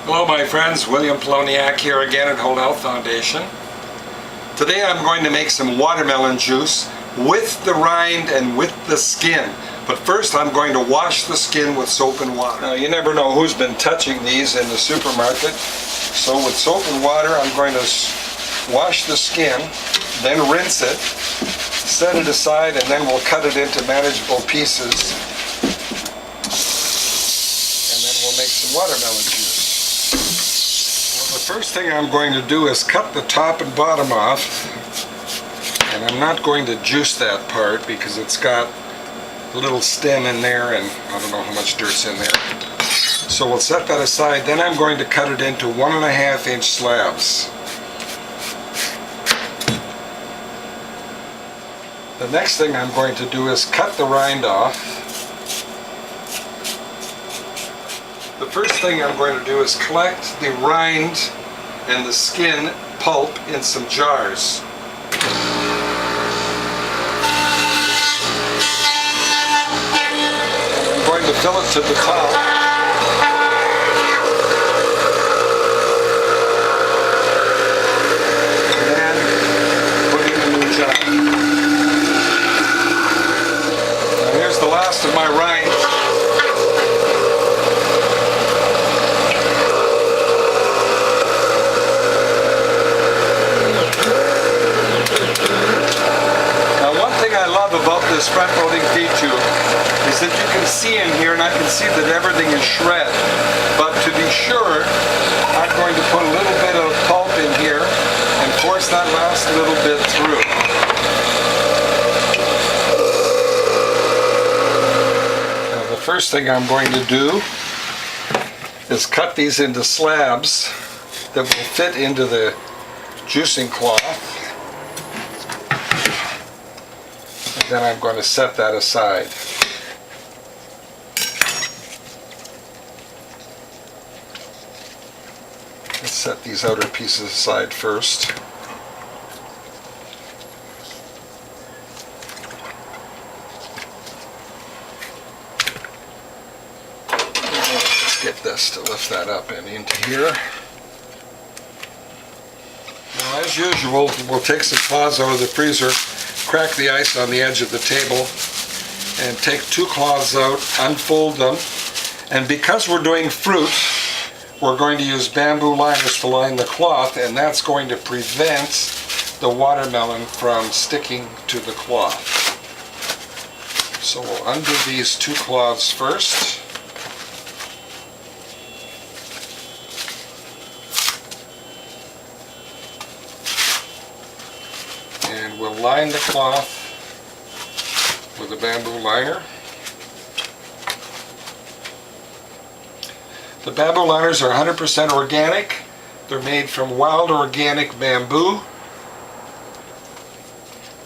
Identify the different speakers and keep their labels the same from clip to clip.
Speaker 1: Hello my friends, William Poloniak here again at Whole Health Foundation. Today I'm going to make some watermelon juice with the rind and with the skin. But first I'm going to wash the skin with soap and water. Now you never know who's been touching these in the supermarket. So with soap and water I'm going to wash the skin, then rinse it, set it aside, and then we'll cut it into manageable pieces. And then we'll make some watermelon juice. The first thing I'm going to do is cut the top and bottom off, and I'm not going to juice that part because it's got a little stem in there and I don't know how much dirt's in there. So we'll set that aside. Then I'm going to cut it into 1.5 inch slabs. The next thing I'm going to do is cut the rind off. The first thing I'm going to do is collect the rind and the skin pulp in some jars. I'm going to fill it to the top. And then put it in a new jar. Now here's the last of my rind. About this front loading feed tube is that you can see in here, and I can see that everything is shred, but to be sure I'm going to put a little bit of pulp in here and force that last little bit through. Now the first thing I'm going to do is cut these into slabs that will fit into the juicing cloth. Then I'm going to set that aside. Let's set these outer pieces aside first. Let's get this to lift that up and into here. Now as usual, we'll take some cloths out of the freezer, crack the ice on the edge of the table, and take 2 cloths out, unfold them, and because we're doing fruit, we're going to use bamboo liners to line the cloth, and that's going to prevent the watermelon from sticking to the cloth. So we'll undo these 2 cloths first. And we'll line the cloth with a bamboo liner. The bamboo liners are 100% organic. They're made from wild organic bamboo.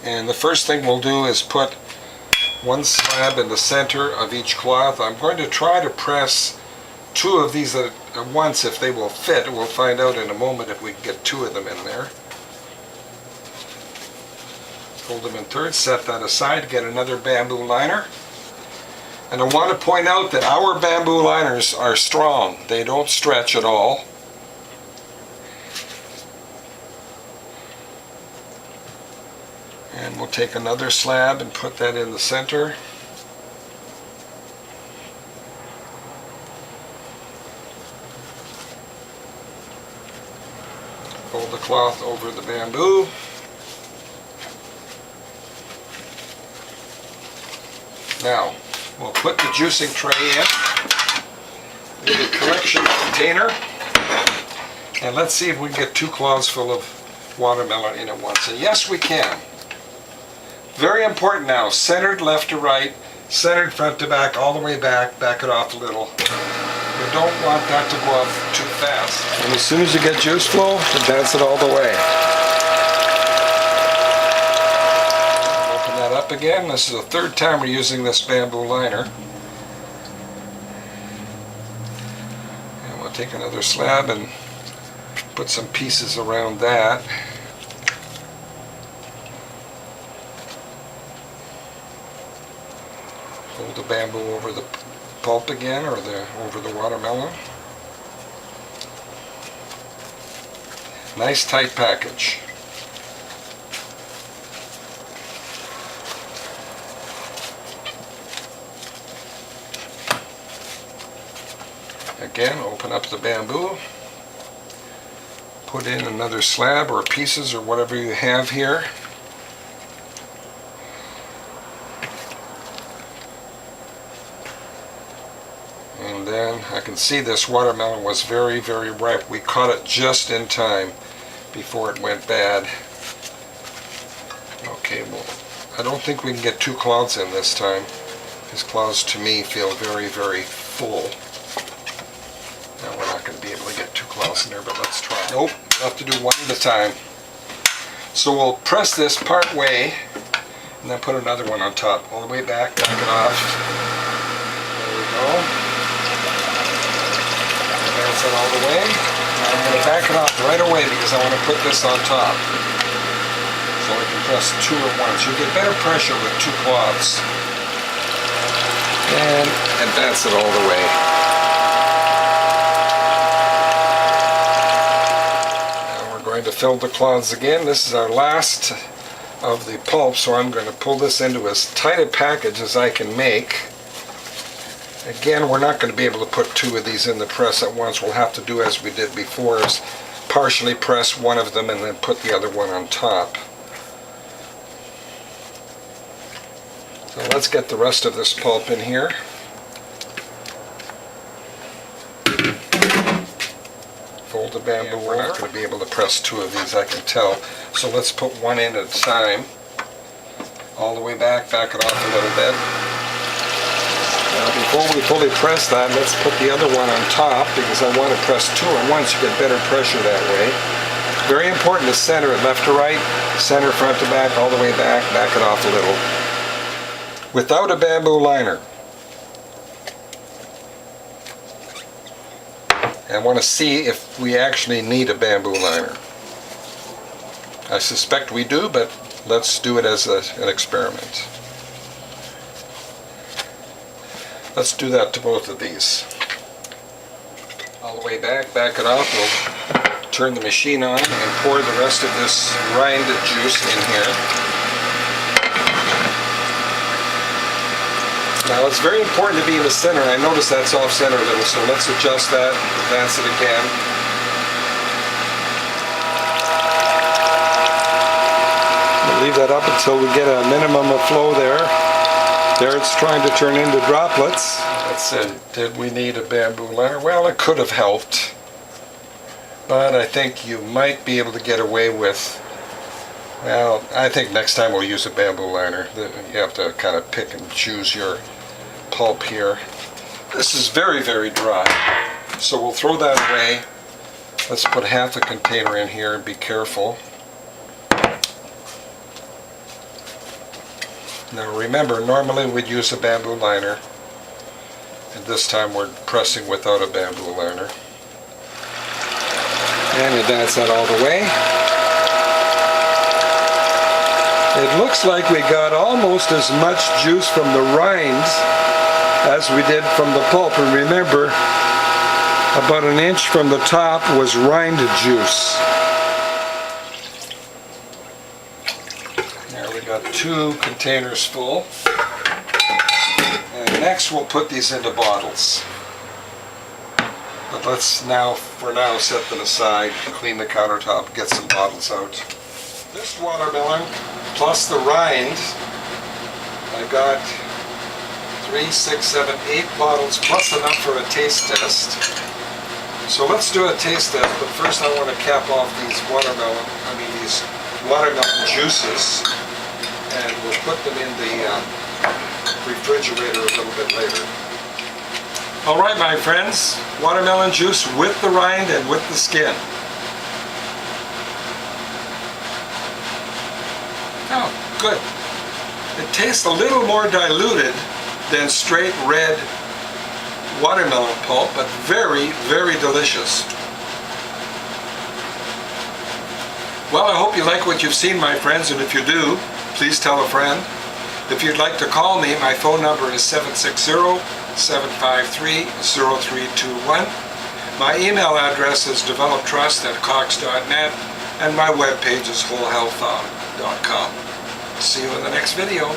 Speaker 1: And the first thing we'll do is put 1 slab in the center of each cloth. I'm going to try to press 2 of these at once if they will fit. We'll find out in a moment if we can get 2 of them in there. Fold them in thirds, set that aside, get another bamboo liner. And I want to point out that our bamboo liners are strong. They don't stretch at all. And we'll take another slab and put that in the center. Fold the cloth over the bamboo. Now, we'll put the juicing tray in the collection container, and let's see if we can get 2 cloths full of watermelon in at once. And yes, we can. Very important now, centered left to right, centered front to back, all the way back, back it off a little. You don't want that to go up too fast. And as soon as you get juice flow, advance it all the way. Up again. This is the 3rd time we're using this bamboo liner. And we'll take another slab and put some pieces around that. Fold the bamboo over the pulp again, or over the watermelon. Nice tight package. Again, open up the bamboo, put in another slab or pieces or whatever you have here. And then I can see this watermelon was very, very ripe. We caught it just in time before it went bad. Okay, well, I don't think we can get 2 clouds in this time. These clouds to me feel very, very full. Now we're not going to be able to get 2 clouds in there, but let's try. Nope, we'll have to do one at a time. So we'll press this part way and then put another one on top. All the way back it off. There we go. Advance it all the way. Now I'm going to back it off right away because I want to put this on top. So I can press 2 at once. You get better pressure with 2 cloths. And advance it all the way. Now we're going to fill the cloths again. This is our last of the pulp, so I'm going to pull this into as tight a package as I can make. Again, we're not going to be able to put 2 of these in the press at once. We'll have to do as we did before, is partially press one of them and then put the other one on top. So let's get the rest of this pulp in here. Fold the bamboo. We're not going to be able to press 2 of these, I can tell. So let's put one in at a time. All the way back it off a little bit. Now before we fully press that, let's put the other one on top because I want to press 2 at once. You get better pressure that way. Very important to center it left to right, center front to back, all the way back it off a little. Without a bamboo liner. I want to see if we actually need a bamboo liner. I suspect we do, but let's do it as an experiment. Let's do that to both of these. All the way back it off. We'll turn the machine on and pour the rest of this rind juice in here. Now it's very important to be in the center. I notice that's off center a little, so let's adjust that, advance it again. We'll leave that up until we get a minimum of flow there. There it's trying to turn into droplets. That's it. Did we need a bamboo liner? Well, it could have helped. But I think you might be able to get away with, well, I think next time we'll use a bamboo liner. You have to kind of pick and choose your pulp here. This is very, very dry. So we'll throw that away. Let's put half a container in here and be careful. Now remember, normally we'd use a bamboo liner, and this time we're pressing without a bamboo liner. And advance that all the way. It looks like we got almost as much juice from the rinds as we did from the pulp. And remember, about 1 inch from the top was rind juice. There we got 2 containers full. And next we'll put these into bottles. But let's now, for now, set them aside, clean the countertop, get some bottles out. This watermelon plus the rind, I got 3, 6, 7, 8 bottles plus enough for a taste test. So let's do a taste test, but first I want to cap off these watermelon juices, and we'll put them in the refrigerator a little bit later. All right, my friends, watermelon juice with the rind and with the skin. Oh, good. It tastes a little more diluted than straight red watermelon pulp, but very, very delicious. Well, I hope you like what you've seen, my friends, and if you do, please tell a friend. If you'd like to call me, my phone number is 760-753-0321. My email address is developtrust@cox.net, and my webpage is wholehealthfound.com. See you in the next video.